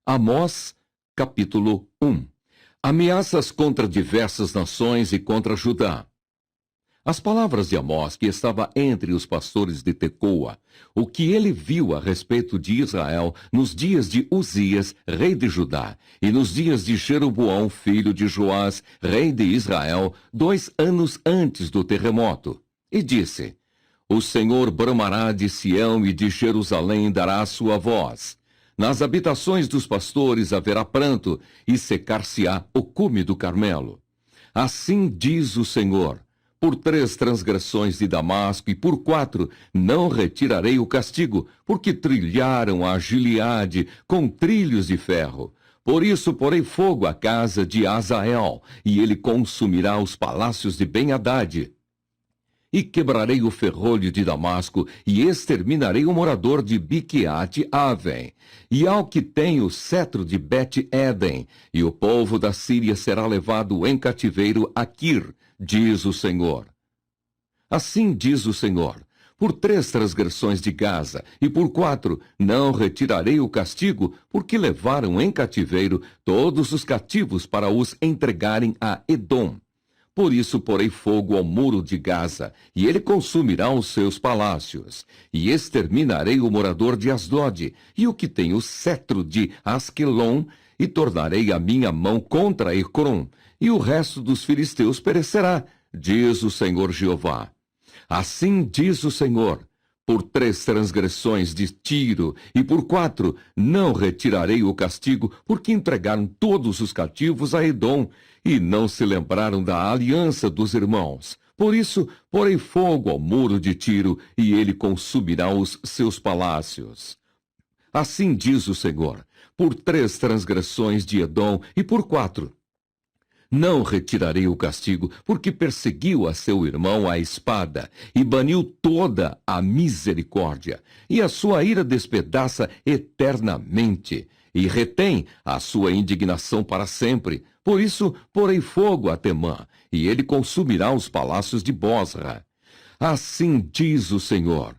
Amós, capítulo 1. Ameaças contra diversas nações e contra Judá. As palavras de Amós, que estava entre os pastores de Tecoa, o que ele viu a respeito de Israel nos dias de Uzias, rei de Judá, e nos dias de Jeroboão, filho de Joás, rei de Israel, 2 anos antes do terremoto. E disse: O Senhor bramará de Sião e de Jerusalém dará a sua voz. Nas habitações dos pastores haverá pranto, e secar-se-á o cume do Carmelo. Assim diz o Senhor: por 3 transgressões de Damasco e por 4 não retirarei o castigo, porque trilharam a Gileade com trilhos de ferro. Por isso porei fogo à casa de Azael, e ele consumirá os palácios de Ben-Hadad. E quebrarei o ferrolho de Damasco, e exterminarei o morador de Biquiate-Aven, e ao que tem o cetro de Bet-Eden, e o povo da Síria será levado em cativeiro a Quir, diz o Senhor. Assim diz o Senhor: por 3 transgressões de Gaza, e por 4 não retirarei o castigo, porque levaram em cativeiro todos os cativos para os entregarem a Edom. Por isso porei fogo ao muro de Gaza, e ele consumirá os seus palácios. E exterminarei o morador de Asdod, e o que tem o cetro de Asquelon, e tornarei a minha mão contra Ecrom, e o resto dos filisteus perecerá, diz o Senhor Jeová. Assim diz o Senhor: por 3 transgressões de Tiro, e por 4 não retirarei o castigo, porque entregaram todos os cativos a Edom, e não se lembraram da aliança dos irmãos. Por isso porei fogo ao muro de Tiro, e ele consumirá os seus palácios. Assim diz o Senhor: por 3 transgressões de Edom, e por 4 não retirarei o castigo, porque perseguiu a seu irmão à espada, e baniu toda a misericórdia, e a sua ira despedaça eternamente, e retém a sua indignação para sempre. Por isso porei fogo a Temã, e ele consumirá os palácios de Bosra. Assim diz o Senhor: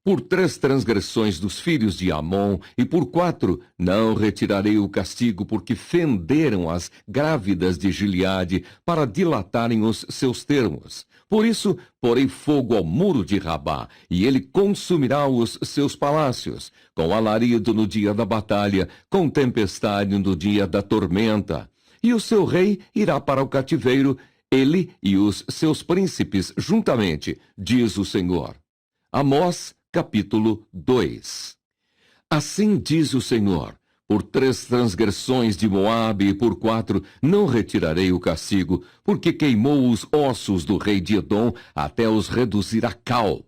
por 3 transgressões dos filhos de Amon, e por 4 não retirarei o castigo, porque fenderam as grávidas de Gileade para dilatarem os seus termos. Por isso porei fogo ao muro de Rabá, e ele consumirá os seus palácios, com alarido no dia da batalha, com tempestade no dia da tormenta. E o seu rei irá para o cativeiro, ele e os seus príncipes juntamente, diz o Senhor. Amós, capítulo 2. Assim diz o Senhor: por 3 transgressões de Moabe e por 4 não retirarei o castigo, porque queimou os ossos do rei de Edom até os reduzir a cal.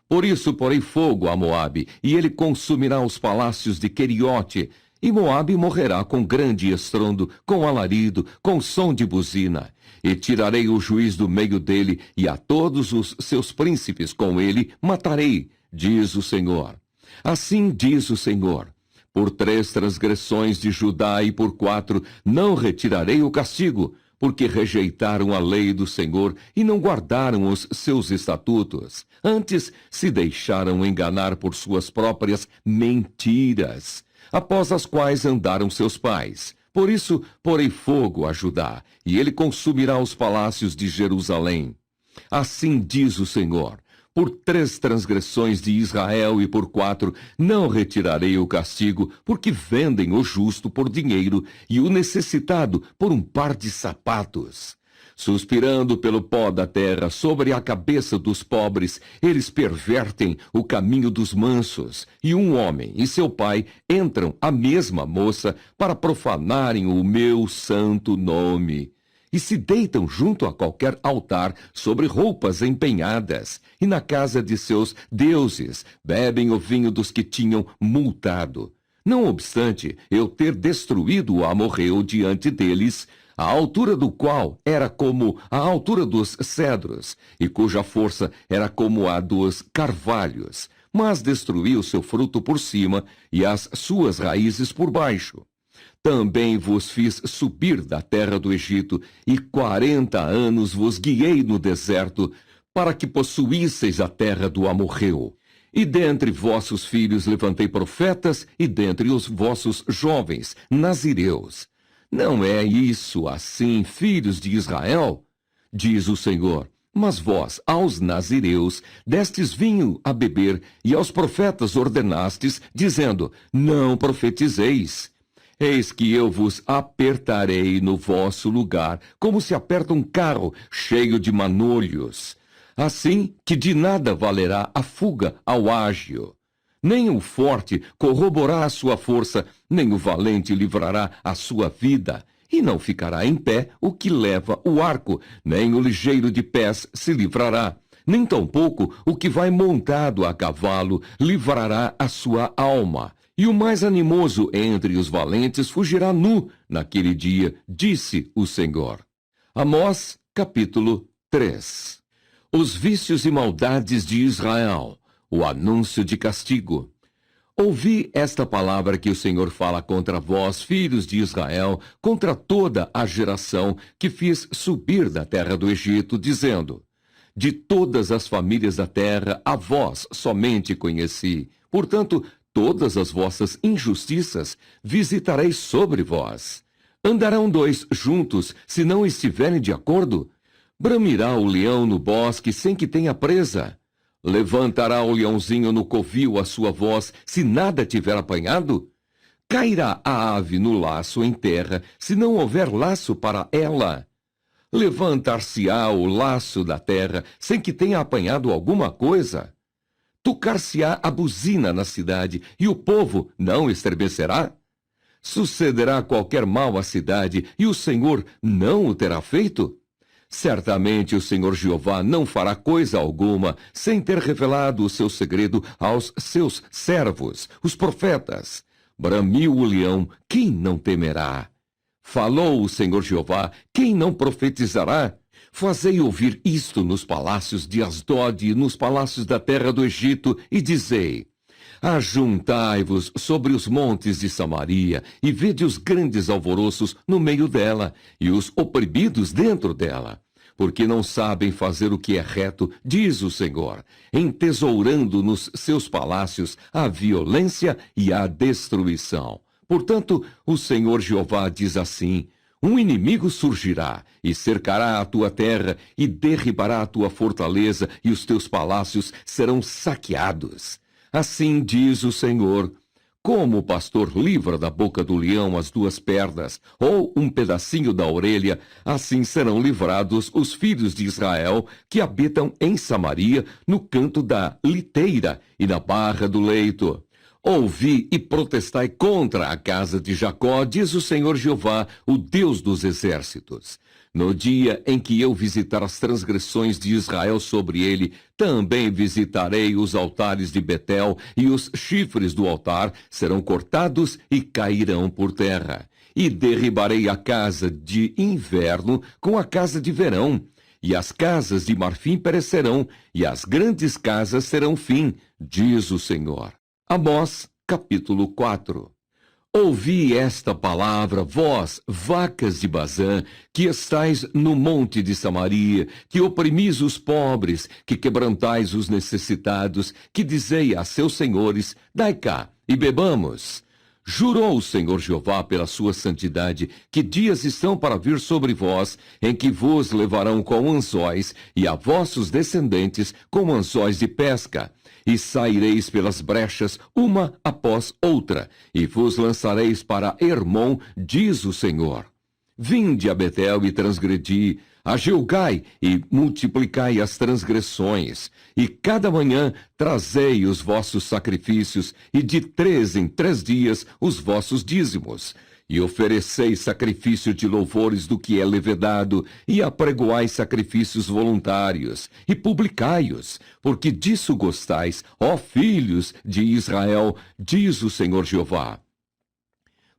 Por isso porei fogo a Moabe, e ele consumirá os palácios de Queriote, e Moabe morrerá com grande estrondo, com alarido, com som de buzina. E tirarei o juiz do meio dele, e a todos os seus príncipes com ele matarei, diz o Senhor. Assim diz o Senhor: por 3 transgressões de Judá e por 4 não retirarei o castigo, porque rejeitaram a lei do Senhor e não guardaram os seus estatutos. Antes se deixaram enganar por suas próprias mentiras, após as quais andaram seus pais. Por isso porei fogo a Judá, e ele consumirá os palácios de Jerusalém. Assim diz o Senhor: por 3 transgressões de Israel e por 4 não retirarei o castigo, porque vendem o justo por dinheiro e o necessitado por um par de sapatos. Suspirando pelo pó da terra sobre a cabeça dos pobres, eles pervertem o caminho dos mansos, e um homem e seu pai entram à mesma moça para profanarem o meu santo nome. E se deitam junto a qualquer altar sobre roupas empenhadas, e na casa de seus deuses bebem o vinho dos que tinham multado. Não obstante eu ter destruído o amorreu diante deles, a altura do qual era como a altura dos cedros, e cuja força era como a dos carvalhos, mas destruí o seu fruto por cima e as suas raízes por baixo. Também vos fiz subir da terra do Egito, e 40 anos vos guiei no deserto, para que possuísseis a terra do amorreu. E dentre vossos filhos levantei profetas, e dentre os vossos jovens, nazireus. Não é isso assim, filhos de Israel? Diz o Senhor. Mas vós, aos nazireus, destes vinho a beber, e aos profetas ordenastes, dizendo, não profetizeis. Eis que eu vos apertarei no vosso lugar, como se aperta um carro cheio de manolhos. Assim que de nada valerá a fuga ao ágil. Nem o forte corroborará a sua força, nem o valente livrará a sua vida. E não ficará em pé o que leva o arco, nem o ligeiro de pés se livrará, nem tampouco o que vai montado a cavalo livrará a sua alma. E o mais animoso entre os valentes fugirá nu naquele dia, disse o Senhor. Amós, capítulo 3. Os vícios e maldades de Israel, o anúncio de castigo. Ouvi esta palavra que o Senhor fala contra vós, filhos de Israel, contra toda a geração que fiz subir da terra do Egito, dizendo, de todas as famílias da terra, a vós somente conheci. Portanto, todas as vossas injustiças visitarei sobre vós. Andarão dois juntos, se não estiverem de acordo? Bramirá o leão no bosque sem que tenha presa? Levantará o leãozinho no covil a sua voz, se nada tiver apanhado? Cairá a ave no laço em terra, se não houver laço para ela? Levantar-se-á o laço da terra, sem que tenha apanhado alguma coisa? Tocar-se-á a buzina na cidade, e o povo não estremecerá? Sucederá qualquer mal à cidade, e o Senhor não o terá feito? Certamente o Senhor Jeová não fará coisa alguma sem ter revelado o seu segredo aos seus servos, os profetas. Bramiu o leão, quem não temerá? Falou o Senhor Jeová, quem não profetizará? Fazei ouvir isto nos palácios de Asdod e nos palácios da terra do Egito, e dizei, ajuntai-vos sobre os montes de Samaria, e vede os grandes alvoroços no meio dela, e os oprimidos dentro dela. Porque não sabem fazer o que é reto, diz o Senhor, entesourando nos seus palácios a violência e a destruição. Portanto, o Senhor Jeová diz assim, um inimigo surgirá, e cercará a tua terra, e derribará a tua fortaleza, e os teus palácios serão saqueados. Assim diz o Senhor, como o pastor livra da boca do leão as duas pernas, ou um pedacinho da orelha, assim serão livrados os filhos de Israel que habitam em Samaria, no canto da liteira e na barra do leito. Ouvi e protestai contra a casa de Jacó, diz o Senhor Jeová, o Deus dos exércitos. No dia em que eu visitar as transgressões de Israel sobre ele, também visitarei os altares de Betel, e os chifres do altar serão cortados e cairão por terra. E derribarei a casa de inverno com a casa de verão, e as casas de marfim perecerão, e as grandes casas serão fim, diz o Senhor. Amós, capítulo 4. Ouvi esta palavra, vós, vacas de Bazã, que estais no monte de Samaria, que oprimis os pobres, que quebrantais os necessitados, que dizei a seus senhores, dai cá, e bebamos. Jurou o Senhor Jeová pela sua santidade, que dias estão para vir sobre vós, em que vos levarão com anzóis, e a vossos descendentes com anzóis de pesca. E saireis pelas brechas, uma após outra, e vos lançareis para Hermon, diz o Senhor. Vinde a Betel e transgredi, a Gilgai e multiplicai as transgressões, e cada manhã trazei os vossos sacrifícios, e de 3 em 3 dias os vossos dízimos. E ofereceis sacrifício de louvores do que é levedado, e apregoais sacrifícios voluntários, e publicai-os, porque disso gostais, ó filhos de Israel, diz o Senhor Jeová.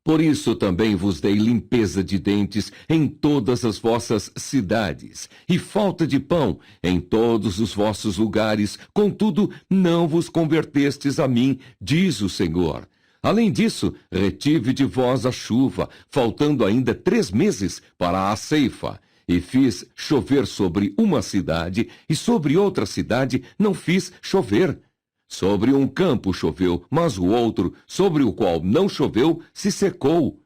Por isso também vos dei limpeza de dentes em todas as vossas cidades, e falta de pão em todos os vossos lugares, contudo não vos convertestes a mim, diz o Senhor. Além disso, retive de vós a chuva, faltando ainda 3 meses para a ceifa, e fiz chover sobre uma cidade, e sobre outra cidade não fiz chover. Sobre um campo choveu, mas o outro, sobre o qual não choveu, se secou.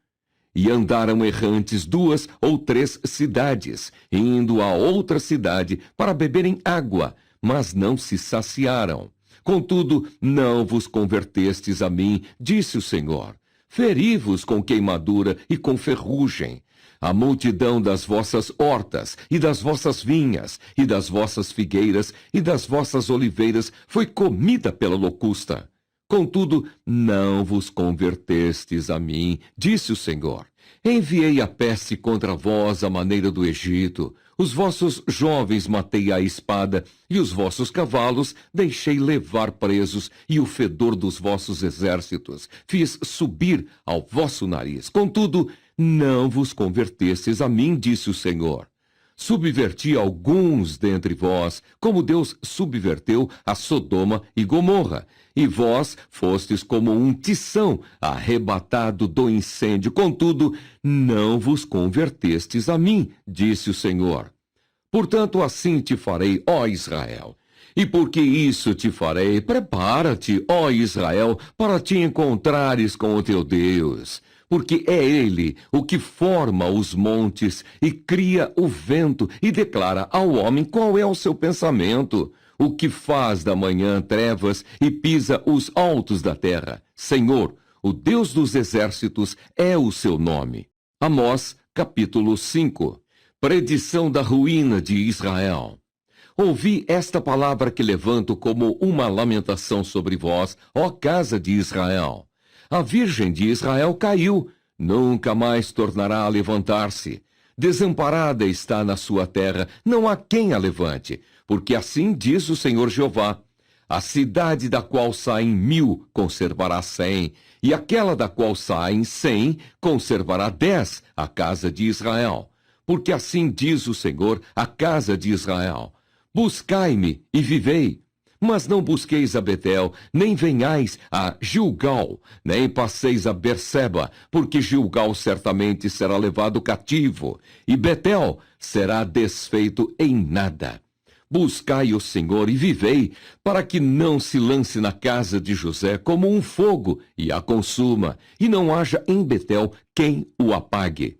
E andaram errantes 2 ou 3 cidades, indo a outra cidade para beberem água, mas não se saciaram. Contudo, não vos convertestes a mim, disse o Senhor. Feri-vos com queimadura e com ferrugem. A multidão das vossas hortas, e das vossas vinhas, e das vossas figueiras, e das vossas oliveiras foi comida pela locusta. Contudo, não vos convertestes a mim, disse o Senhor. Enviei a peste contra vós à maneira do Egito. Os vossos jovens matei à espada, e os vossos cavalos deixei levar presos, e o fedor dos vossos exércitos fiz subir ao vosso nariz. Contudo, não vos convertestes a mim, disse o Senhor. Subverti alguns dentre vós, como Deus subverteu a Sodoma e Gomorra, e vós fostes como um tição arrebatado do incêndio. Contudo, não vos convertestes a mim, disse o Senhor. Portanto, assim te farei, ó Israel. E porque isso te farei, prepara-te, ó Israel, para te encontrares com o teu Deus. Porque é ele o que forma os montes e cria o vento e declara ao homem qual é o seu pensamento, o que faz da manhã trevas e pisa os altos da terra. Senhor, o Deus dos exércitos é o seu nome. Amós, capítulo 5. Predição da ruína de Israel. Ouvi esta palavra que levanto como uma lamentação sobre vós, ó casa de Israel. A virgem de Israel caiu, nunca mais tornará a levantar-se. Desamparada está na sua terra, não há quem a levante, porque assim diz o Senhor Jeová. A cidade da qual saem 1000 conservará 100, e aquela da qual saem 100 conservará 10, a casa de Israel. Porque assim diz o Senhor, a casa de Israel. Buscai-me e vivei. Mas não busqueis a Betel, nem venhais a Gilgal, nem passeis a Berseba, porque Gilgal certamente será levado cativo, e Betel será desfeito em nada. Buscai o Senhor e vivei, para que não se lance na casa de José como um fogo e a consuma, e não haja em Betel quem o apague.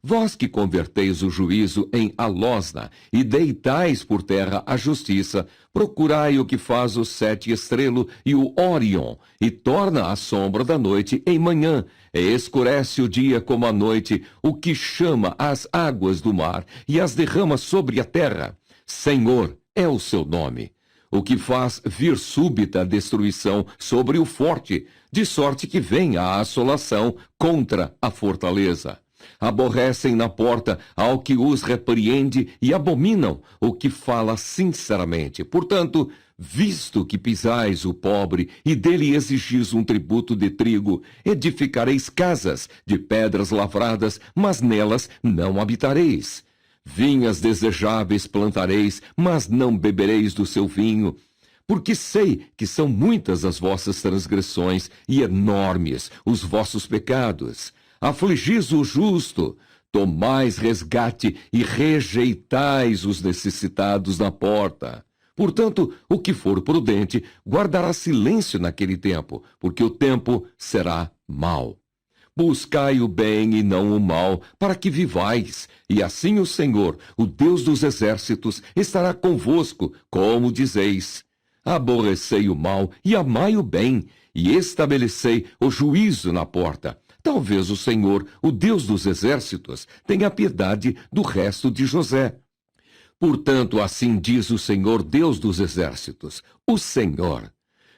Vós que converteis o juízo em alosna e deitais por terra a justiça, procurai o que faz o 7 estrelo e o Órion, e torna a sombra da noite em manhã, e escurece o dia como a noite, o que chama as águas do mar e as derrama sobre a terra. Senhor é o seu nome, o que faz vir súbita destruição sobre o forte, de sorte que venha a assolação contra a fortaleza. Aborrecem na porta ao que os repreende e abominam o que fala sinceramente. Portanto, visto que pisais o pobre e dele exigis um tributo de trigo, edificareis casas de pedras lavradas, mas nelas não habitareis. Vinhas desejáveis plantareis, mas não bebereis do seu vinho. Porque sei que são muitas as vossas transgressões e enormes os vossos pecados. Afligis o justo, tomais resgate e rejeitais os necessitados na porta. Portanto, o que for prudente guardará silêncio naquele tempo, porque o tempo será mau. Buscai o bem e não o mal, para que vivais, e assim o Senhor, o Deus dos exércitos, estará convosco, como dizeis. Aborrecei o mal e amai o bem, e estabelecei o juízo na porta. Talvez o Senhor, o Deus dos exércitos, tenha piedade do resto de José. Portanto, assim diz o Senhor, Deus dos exércitos, o Senhor.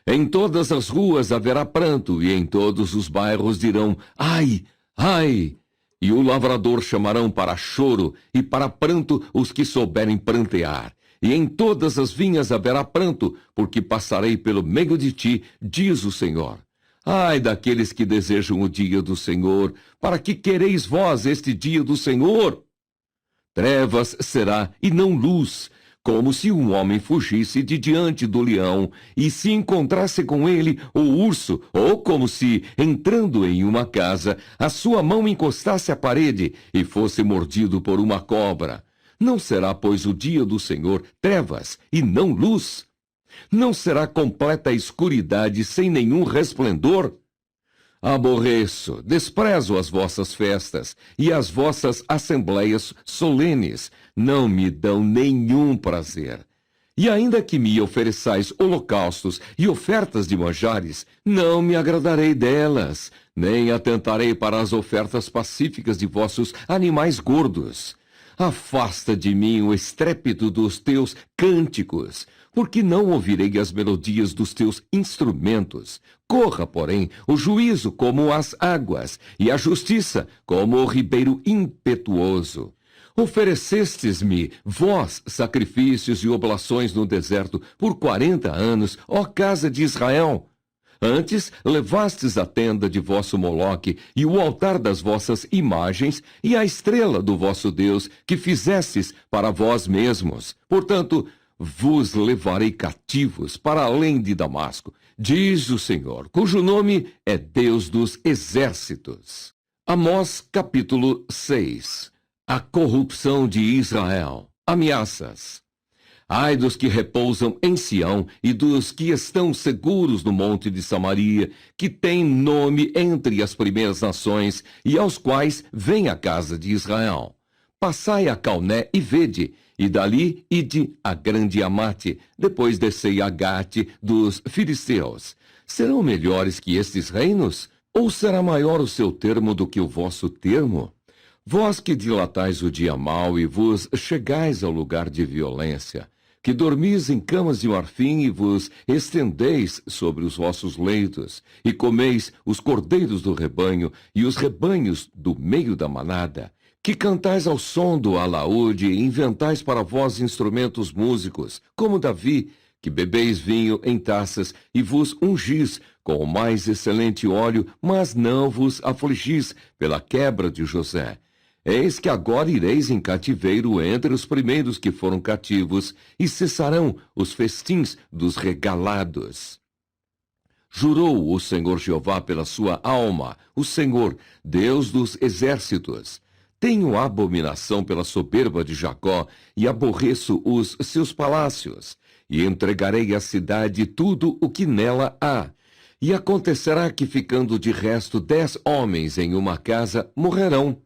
Em todas as ruas haverá pranto, e em todos os bairros dirão, ai, ai! E o lavrador chamarão para choro, e para pranto os que souberem prantear. E em todas as vinhas haverá pranto, porque passarei pelo meio de ti, diz o Senhor. Ai daqueles que desejam o dia do Senhor, para que quereis vós este dia do Senhor? Trevas será e não luz, como se um homem fugisse de diante do leão e se encontrasse com ele o urso, ou como se, entrando em uma casa, a sua mão encostasse à parede e fosse mordido por uma cobra. Não será, pois, o dia do Senhor trevas e não luz? Não será completa a escuridade sem nenhum resplendor? Aborreço, desprezo as vossas festas, e as vossas assembleias solenes não me dão nenhum prazer. E ainda que me ofereçais holocaustos e ofertas de manjares, não me agradarei delas, nem atentarei para as ofertas pacíficas de vossos animais gordos. Afasta de mim o estrépito dos teus cânticos, porque não ouvirei as melodias dos teus instrumentos. Corra, porém, o juízo como as águas, e a justiça como o ribeiro impetuoso. Oferecestes-me, vós, sacrifícios e oblações no deserto, por 40 anos, ó casa de Israel. Antes levastes a tenda de vosso Moloque e o altar das vossas imagens e a estrela do vosso Deus que fizestes para vós mesmos. Portanto, vos levarei cativos para além de Damasco, diz o Senhor, cujo nome é Deus dos exércitos. Amós capítulo 6. A corrupção de Israel. Ameaças. Ai dos que repousam em Sião e dos que estão seguros no monte de Samaria, que tem nome entre as primeiras nações e aos quais vem a casa de Israel. Passai a Calné e vede, e dali ide a grande Amate, depois descei a Gate dos filisteus. Serão melhores que estes reinos? Ou será maior o seu termo do que o vosso termo? Vós que dilatais o dia mau e vos chegais ao lugar de violência, que dormis em camas de marfim e vos estendeis sobre os vossos leitos, e comeis os cordeiros do rebanho e os rebanhos do meio da manada, que cantais ao som do alaúde e inventais para vós instrumentos músicos, como Davi, que bebeis vinho em taças e vos ungis com o mais excelente óleo, mas não vos afligis pela quebra de José. Eis que agora ireis em cativeiro entre os primeiros que foram cativos, e cessarão os festins dos regalados. Jurou o Senhor Jeová pela sua alma, o Senhor, Deus dos exércitos. Tenho abominação pela soberba de Jacó, e aborreço os seus palácios, e entregarei à cidade tudo o que nela há. E acontecerá que, ficando de resto 10 homens em uma casa, morrerão.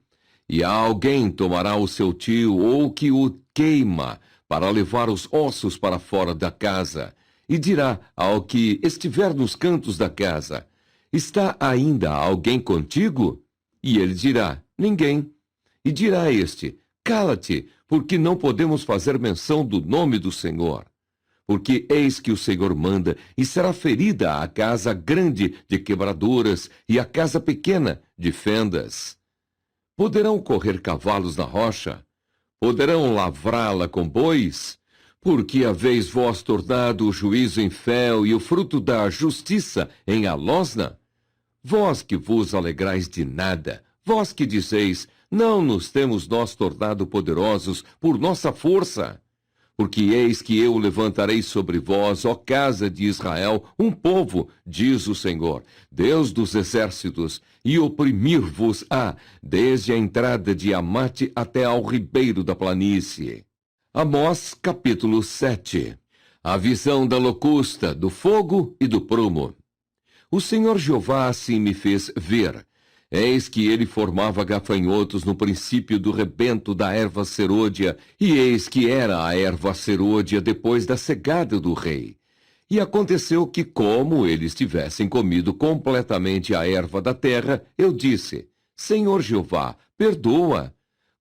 E alguém tomará o seu tio ou que o queima para levar os ossos para fora da casa, e dirá ao que estiver nos cantos da casa: está ainda alguém contigo? E ele dirá: ninguém. E dirá este: cala-te, porque não podemos fazer menção do nome do Senhor. Porque eis que o Senhor manda, e será ferida a casa grande de quebraduras e a casa pequena de fendas. Poderão correr cavalos na rocha? Poderão lavrá-la com bois? Porque haveis vós tornado o juízo em fel e o fruto da justiça em alosna? Vós que vos alegrais de nada, vós que dizeis: não nos temos nós tornado poderosos por nossa força. Porque eis que eu levantarei sobre vós, ó casa de Israel, um povo, diz o Senhor, Deus dos exércitos, e oprimir-vos-á, desde a entrada de Amate até ao ribeiro da planície. Amós, capítulo 7. A visão da locusta, do fogo e do prumo. O Senhor Jeová assim me fez ver. Eis que ele formava gafanhotos no princípio do rebento da erva serôdia, e eis que era a erva serôdia depois da cegada do rei. E aconteceu que, como eles tivessem comido completamente a erva da terra, eu disse: Senhor Jeová, perdoa.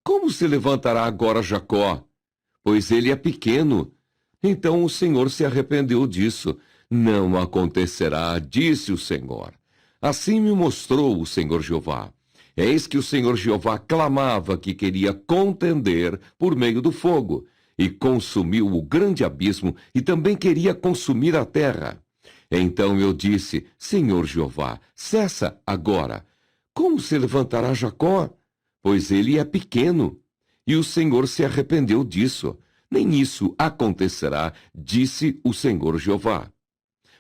Como se levantará agora Jacó? Pois ele é pequeno. Então o Senhor se arrependeu disso. Não acontecerá, disse o Senhor. Assim me mostrou o Senhor Jeová. Eis que o Senhor Jeová clamava que queria contender por meio do fogo, e consumiu o grande abismo, e também queria consumir a terra. Então eu disse: Senhor Jeová, cessa agora. Como se levantará Jacó? Pois ele é pequeno. E o Senhor se arrependeu disso. Nem isso acontecerá, disse o Senhor Jeová.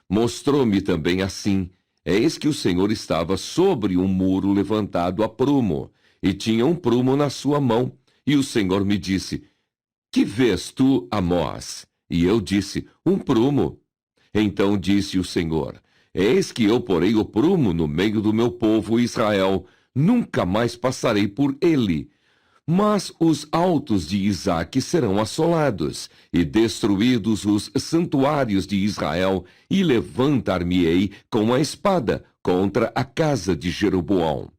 Mostrou-me também assim: eis que o Senhor estava sobre um muro levantado a prumo, e tinha um prumo na sua mão. E o Senhor me disse: que vês tu, Amós? E eu disse: um prumo. Então disse o Senhor: Eis que eu porei o prumo no meio do meu povo Israel, nunca mais passarei por ele. Mas os altos de Isaque serão assolados, e destruídos os santuários de Israel, e levantar-me-ei com a espada contra a casa de Jeroboão.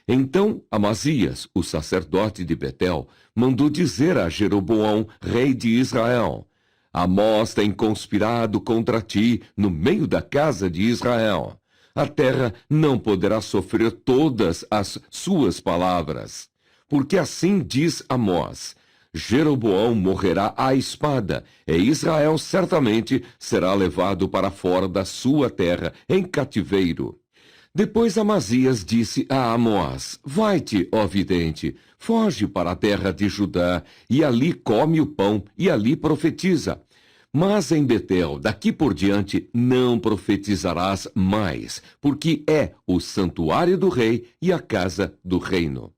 Então Amazias, o sacerdote de Betel, mandou dizer a Jeroboão, rei de Israel: Amós tem conspirado contra ti no meio da casa de Israel. A terra não poderá sofrer todas as suas palavras. Porque assim diz Amós: Jeroboão morrerá à espada, e Israel certamente será levado para fora da sua terra, em cativeiro. Depois Amazias disse a Amós: Vai-te, ó vidente, foge para a terra de Judá, e ali come o pão, e ali profetiza. Mas em Betel, daqui por diante, não profetizarás mais, porque é o santuário do rei e a casa do reino.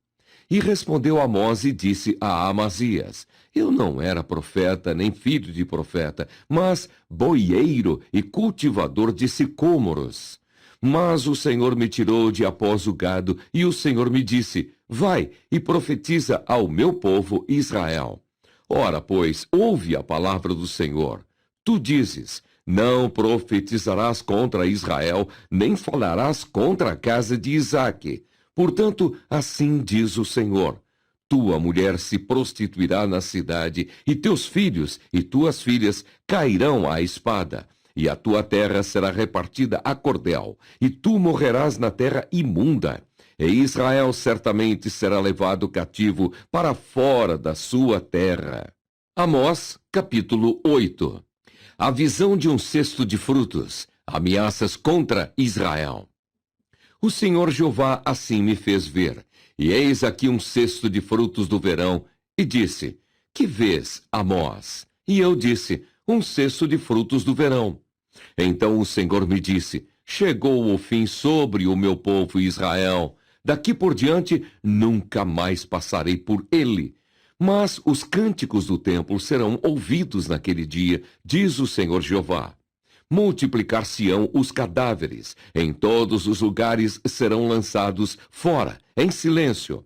E respondeu Amós e disse a Amazias: Eu não era profeta, nem filho de profeta, mas boieiro e cultivador de sicômoros. Mas o Senhor me tirou de após o gado, e o Senhor me disse: Vai e profetiza ao meu povo Israel. Ora, pois, ouve a palavra do Senhor. Tu dizes: Não profetizarás contra Israel, nem falarás contra a casa de Isaque. Portanto, assim diz o Senhor: Tua mulher se prostituirá na cidade, e teus filhos e tuas filhas cairão à espada. E a tua terra será repartida a cordel, e tu morrerás na terra imunda. E Israel certamente será levado cativo para fora da sua terra. Amós, capítulo 8. A visão de um cesto de frutos, ameaças contra Israel. O Senhor Jeová assim me fez ver, e eis aqui um cesto de frutos do verão, e disse: Que vês, Amós? E eu disse: Um cesto de frutos do verão. Então o Senhor me disse: Chegou o fim sobre o meu povo Israel. Daqui por diante nunca mais passarei por ele. Mas os cânticos do templo serão ouvidos naquele dia, diz o Senhor Jeová. Multiplicar-se-ão os cadáveres, em todos os lugares serão lançados fora, em silêncio.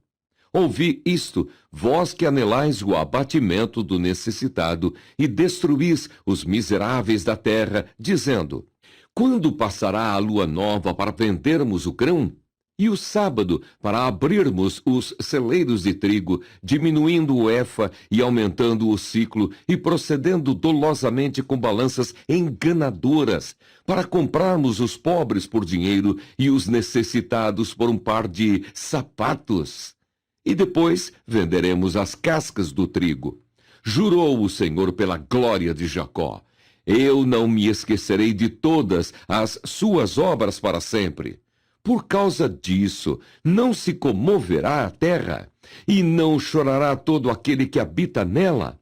Ouvi isto, vós que anelais o abatimento do necessitado e destruís os miseráveis da terra, dizendo: Quando passará a lua nova para vendermos o grão? E o sábado para abrirmos os celeiros de trigo, diminuindo o efa e aumentando o ciclo, e procedendo dolosamente com balanças enganadoras, para comprarmos os pobres por dinheiro e os necessitados por um par de sapatos? E depois venderemos as cascas do trigo. Jurou o Senhor pela glória de Jacó: Eu não me esquecerei de todas as suas obras para sempre. Por causa disso, não se comoverá a terra, e não chorará todo aquele que habita nela.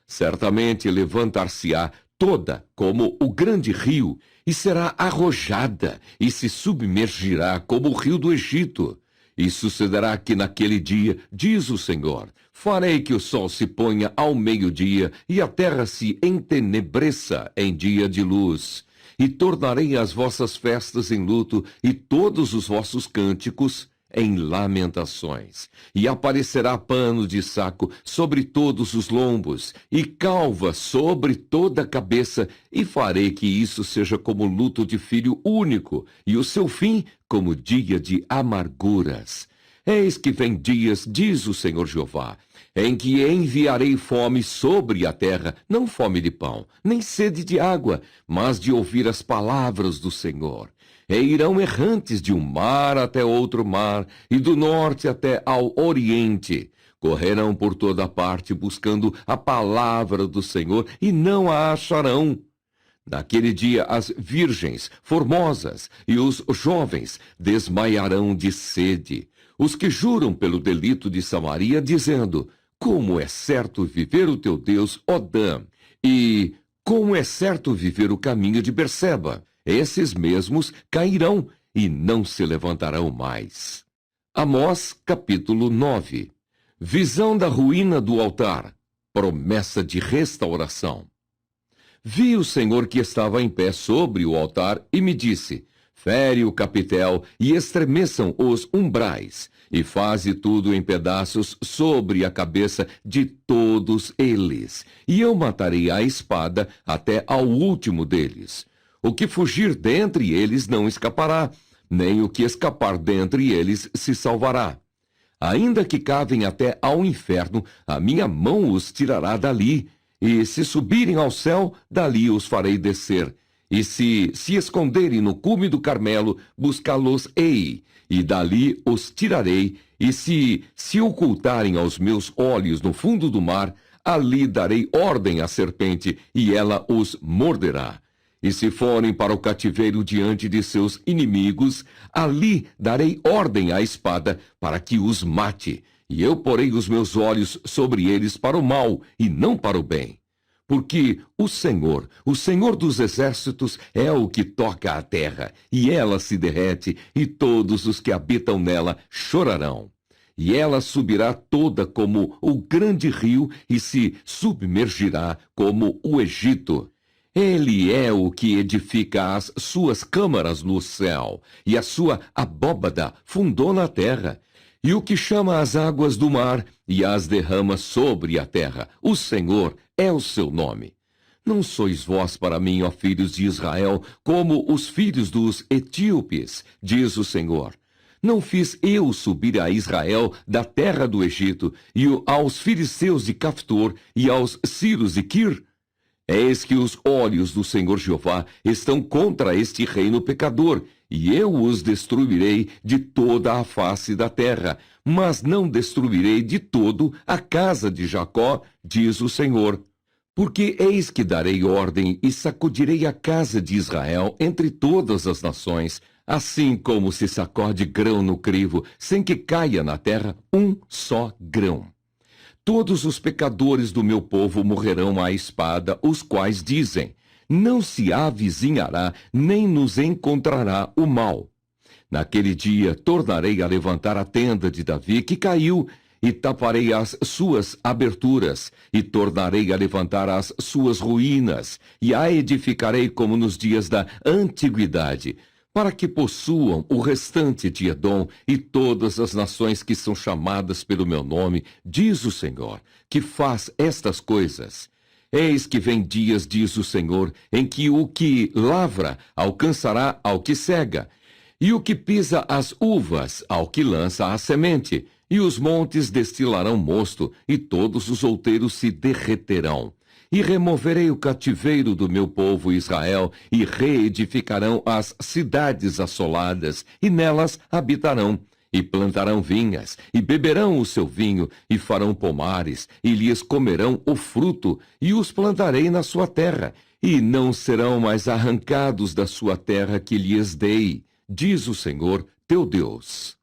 Certamente levantar-se-á toda como o grande rio, e será arrojada, e se submergirá como o rio do Egito. E sucederá que naquele dia, diz o Senhor, farei que o sol se ponha ao meio-dia, e a terra se entenebreça em dia de luz. E tornarei as vossas festas em luto, e todos os vossos cânticos em lamentações. E aparecerá pano de saco sobre todos os lombos, e calva sobre toda a cabeça, e farei que isso seja como luto de filho único, e o seu fim como dia de amarguras. Eis que vem dias, diz o Senhor Jeová, em que enviarei fome sobre a terra, não fome de pão, nem sede de água, mas de ouvir as palavras do Senhor. E irão errantes de um mar até outro mar, e do norte até ao oriente. Correrão por toda parte buscando a palavra do Senhor, e não a acharão. Naquele dia as virgens formosas e os jovens desmaiarão de sede. Os que juram pelo delito de Samaria, dizendo: Como é certo viver o teu Deus, ó Dan, e como é certo viver o caminho de Berseba. Esses mesmos cairão e não se levantarão mais. Amós, capítulo 9. Visão da ruína do altar. Promessa de restauração. Vi o Senhor que estava em pé sobre o altar e me disse: fere o capitel e estremeçam os umbrais, e faze tudo em pedaços sobre a cabeça de todos eles, e eu matarei a espada até ao último deles. O que fugir dentre eles não escapará, nem o que escapar dentre eles se salvará. Ainda que cavem até ao inferno, a minha mão os tirará dali, e se subirem ao céu, dali os farei descer. E se esconderem no cume do Carmelo, buscá-los-ei, e dali os tirarei, e se ocultarem aos meus olhos no fundo do mar, ali darei ordem à serpente, e ela os morderá. E se forem para o cativeiro diante de seus inimigos, ali darei ordem à espada para que os mate, e eu porei os meus olhos sobre eles para o mal e não para o bem. Porque o Senhor dos exércitos, é o que toca a terra, e ela se derrete, e todos os que habitam nela chorarão. E ela subirá toda como o grande rio, e se submergirá como o Egito. Ele é o que edifica as suas câmaras no céu, e a sua abóbada fundou na terra. E o que chama as águas do mar e as derrama sobre a terra, o Senhor é o seu nome. Não sois vós para mim, ó filhos de Israel, como os filhos dos etíopes, diz o Senhor. Não fiz eu subir a Israel da terra do Egito, e aos filisteus de Caftor, e aos ciros de Quir? Eis que os olhos do Senhor Jeová estão contra este reino pecador, e eu os destruirei de toda a face da terra, mas não destruirei de todo a casa de Jacó, diz o Senhor. Porque eis que darei ordem e sacudirei a casa de Israel entre todas as nações, assim como se sacode grão no crivo, sem que caia na terra um só grão. Todos os pecadores do meu povo morrerão à espada, os quais dizem: não se avizinhará, nem nos encontrará o mal. Naquele dia tornarei a levantar a tenda de Davi, que caiu, e taparei as suas aberturas, e tornarei a levantar as suas ruínas, e a edificarei como nos dias da antiguidade, para que possuam o restante de Edom e todas as nações que são chamadas pelo meu nome, diz o Senhor, que faz estas coisas. Eis que vem dias, diz o Senhor, em que o que lavra alcançará ao que cega, e o que pisa as uvas ao que lança a semente, e os montes destilarão mosto, e todos os outeiros se derreterão. E removerei o cativeiro do meu povo Israel, e reedificarão as cidades assoladas, e nelas habitarão, e plantarão vinhas, e beberão o seu vinho, e farão pomares, e lhes comerão o fruto, e os plantarei na sua terra, e não serão mais arrancados da sua terra que lhes dei, diz o Senhor teu Deus.